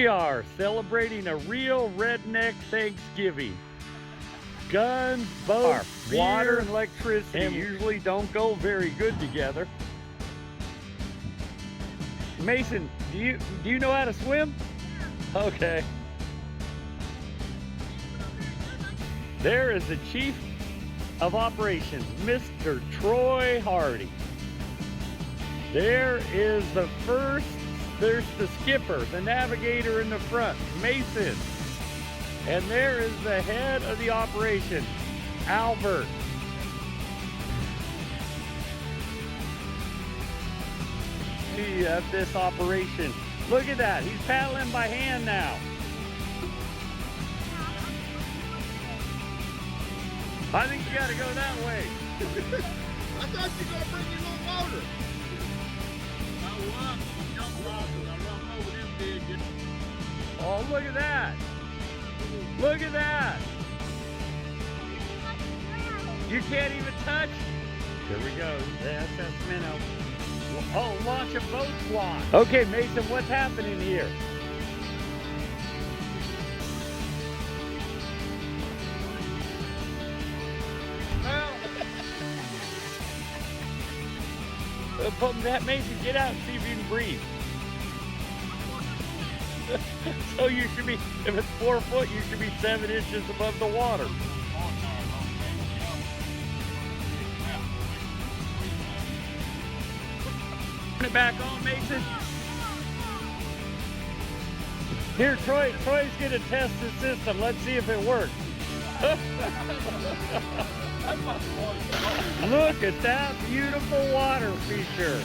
we are celebrating a real redneck Thanksgiving. Guns, boats, water, and electricity usually don't go very good together. Mason, do you know how to swim? Okay. There is the Chief of Operations, Mr. Troy Hardy. There is there's the skipper, the navigator in the front, Mason. And there is the head of the operation, Albert. Of this operation. Look at that, he's paddling by hand now. I think you gotta go that way. I thought you were gonna bring me more water. Oh, look at that. Look at that. You can't even touch. Here we go, the SS Minnow. Oh, launch a boat squad. Okay, Mason, what's happening here? That Mason, get out and see if you can breathe. So you should be, if it's 4 foot, you should be 7 inches above the water. Turn it back on, Mason. Here, Troy's gonna test the system. Let's see if it works. Look at that beautiful water feature.